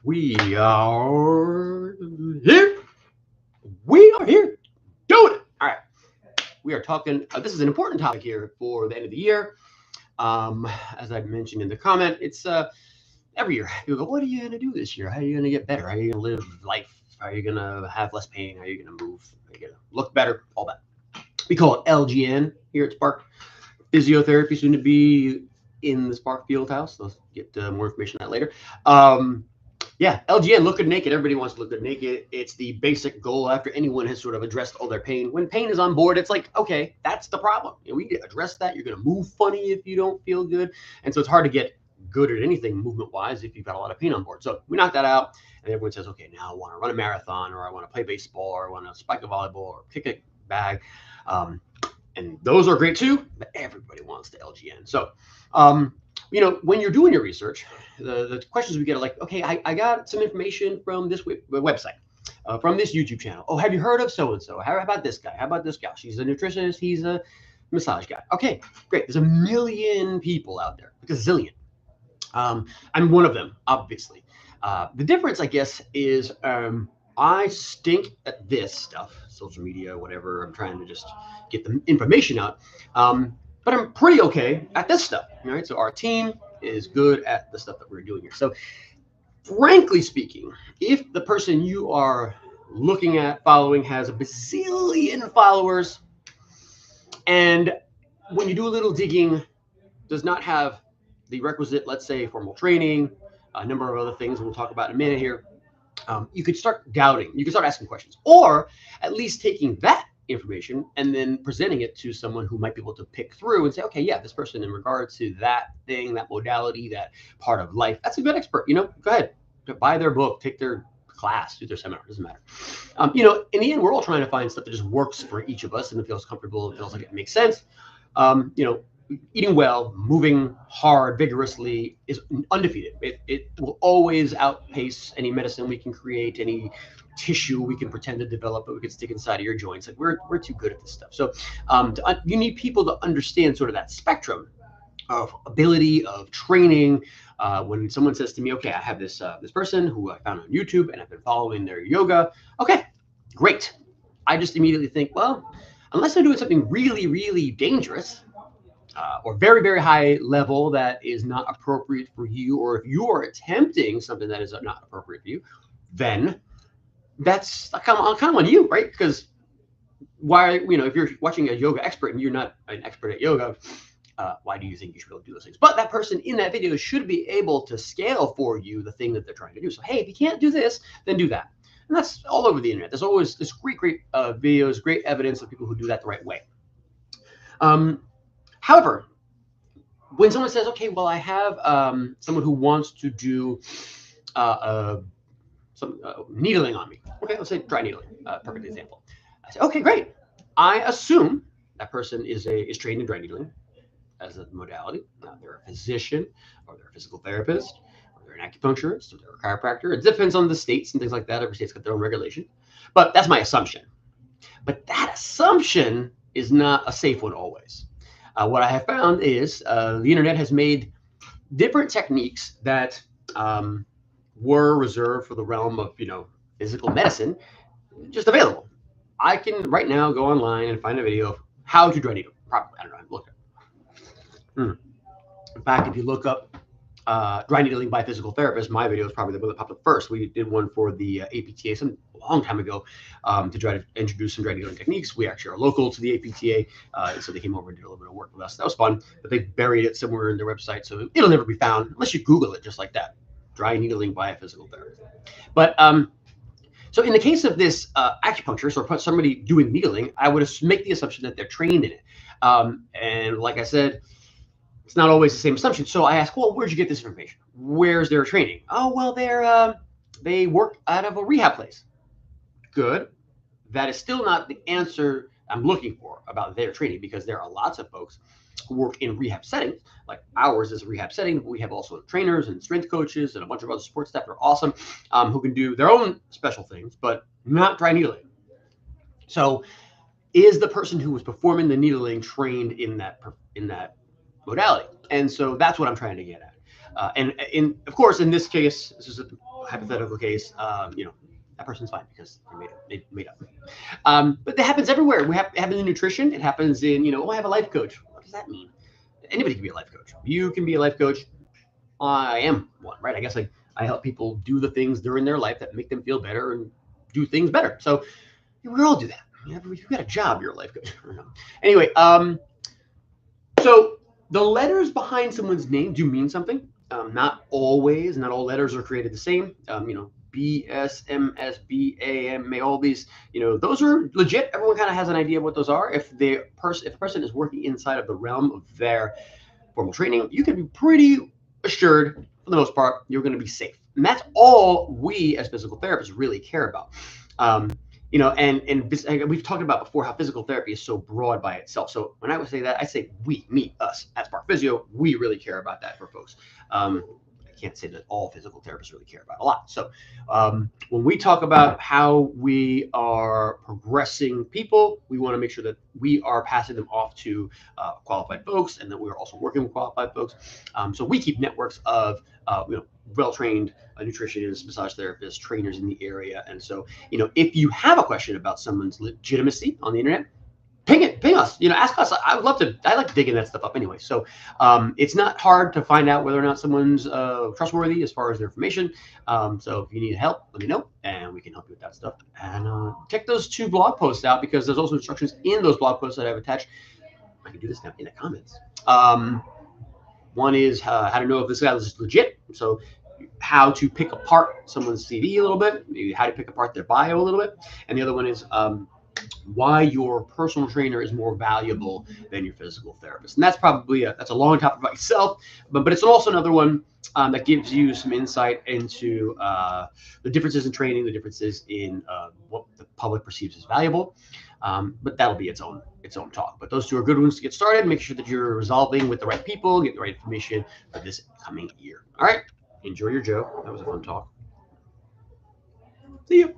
We are here. We are here doing it. All right. We are talking. This is an important topic here for the end of the year. As I mentioned in the comment, it's every year. People go, "What are you going to do this year? How are you going to get better? How are you going to live life? How are you going to have less pain? How are you going to move? How are you going to look better? All that." We call it LGN here at Spark. Physiotherapy, soon to be in the Spark Fieldhouse. Let's get more information on that later. Yeah, LGN, look good naked. Everybody wants to look good naked. It's the basic goal after anyone has sort of addressed all their pain. When pain is on board, it's like, okay, that's the problem. We need to address that. You're going to move funny if you don't feel good. And so it's hard to get good at anything movement-wise if you've got a lot of pain on board. So we knock that out, and everyone says, okay, now I want to run a marathon, or I want to play baseball, or I want to spike a volleyball, or kick a bag. And those are great too, but everybody wants the LGN. So, when you're doing your research, the questions we get are like, okay, I got some information from this website, from this YouTube channel. Oh, have you heard of so-and-so? How about this guy? How about this gal? She's a nutritionist. He's a massage guy. Okay, great. There's a million people out there, like a zillion. I'm one of them, obviously. The difference, I guess, is I stink at this stuff, social media, whatever. I'm trying to just get the information out. But I'm pretty okay at this stuff. All right. So our team is good at the stuff that we're doing here. So frankly speaking, if the person you are looking at following has a bazillion followers, and when you do a little digging, does not have the requisite, let's say, formal training, a number of other things we'll talk about in a minute here, you could start doubting. You could start asking questions, or at least taking that information and then presenting it to someone who might be able to pick through and say, okay, yeah, this person in regards to that thing, that modality, that part of life, that's a good expert. Go ahead, buy their book, take their class, do their seminar, doesn't matter. In the end, we're all trying to find stuff that just works for each of us and it feels comfortable, it feels like it makes sense. Eating well, moving hard, vigorously is undefeated. It will always outpace any medicine we can create, any tissue we can pretend to develop, but we can stick inside of your joints. Like we're too good at this stuff. So you need people to understand sort of that spectrum of ability, of training. When someone says to me, okay, I have this person who I found on YouTube and I've been following their yoga. Okay, great. I just immediately think, well, unless they're doing something really, really dangerous, or very, very high level that is not appropriate for you, or if you are attempting something that is not appropriate for you, then that's kind of on you, right? Because if you're watching a yoga expert and you're not an expert at yoga, why do you think you should be able to do those things? But that person in that video should be able to scale for you the thing that they're trying to do. So, hey, if you can't do this, then do that. And that's all over the internet. There's always this great videos, great evidence of people who do that the right way. However, when someone says, okay, well, I have someone who wants to do some needling on me. Okay, let's say dry needling, perfect example. I say, okay, great. I assume that person is trained in dry needling as a modality. They're a physician, or they're a physical therapist, or they're an acupuncturist, or they're a chiropractor. It depends on the states and things like that. Every state's got their own regulation. But that's my assumption. But that assumption is not a safe one always. What I have found is the internet has made different techniques that were reserved for the realm of, physical medicine just available. I can right now go online and find a video of how to dry needle properly. I don't know. Look at In fact, if you look up dry needling by physical therapist, my video is probably the one that popped up first. We did one for the APTA some long time ago to try to introduce some dry needling techniques. We actually are local to the APTA, so they came over and did a little bit of work with us. That was fun, but they buried it somewhere in their website, so it'll never be found unless you Google it just like that. Dry needling by a physical therapist. But so in the case of this acupuncturist or somebody doing needling, I would make the assumption that they're trained in it. And like I said, it's not always the same assumption. So I ask, well, where'd you get this information? Where's their training? Oh, well, they work out of a rehab place. Good. That is still not the answer I'm looking for about their training, because there are lots of folks who work in rehab settings, like ours is a rehab setting. But we have also trainers and strength coaches and a bunch of other support staff that are awesome, who can do their own special things, but not dry needling. So is the person who was performing the needling trained in that modality? And so that's what I'm trying to get at. And of course, in this case, this is a hypothetical case. That person's fine because they made up. But that happens everywhere. It happens in nutrition. It happens in, I have a life coach. What does that mean? Anybody can be a life coach. You can be a life coach. I am one, right? I guess I help people do the things during their life that make them feel better and do things better. So we all do that. If you've got a job, you're a life coach. Anyway, so the letters behind someone's name do mean something. Not always. Not all letters are created the same. B, S, M, S, B, A, M, A, all these, those are legit. Everyone kind of has an idea of what those are. If a person is working inside of the realm of their formal training, you can be pretty assured, for the most part, you're going to be safe. And that's all we as physical therapists really care about. And we've talked about before how physical therapy is so broad by itself. So when I would say that, I say we, me, us, at Spark Physio, we really care about that for folks. I can't say that all physical therapists really care about a lot. So when we talk about how we are progressing people, we want to make sure that we are passing them off to qualified folks, and that we're also working with qualified folks. So we keep networks of well-trained nutritionists, massage therapists, trainers in the area. And so, if you have a question about someone's legitimacy on the internet, ping us, ask us. I like digging that stuff up anyway. So it's not hard to find out whether or not someone's trustworthy as far as their information. So if you need help, let me know, and we can help you with that stuff. And check those 2 blog posts out, because there's also instructions in those blog posts that I've attached. I can do this now in the comments. One is how to know if this guy is legit. So how to pick apart someone's CV a little bit, maybe how to pick apart their bio a little bit. And the other one is why your personal trainer is more valuable than your physical therapist. And that's probably that's a long topic by itself, but it's also another one that gives you some insight into the differences in training, the differences in what the public perceives as valuable. But that'll be its own talk. But those 2 are good ones to get started. Make sure that you're resolving with the right people, get the right information for this coming year. All right. Enjoy your Joe. That was a fun talk. See you.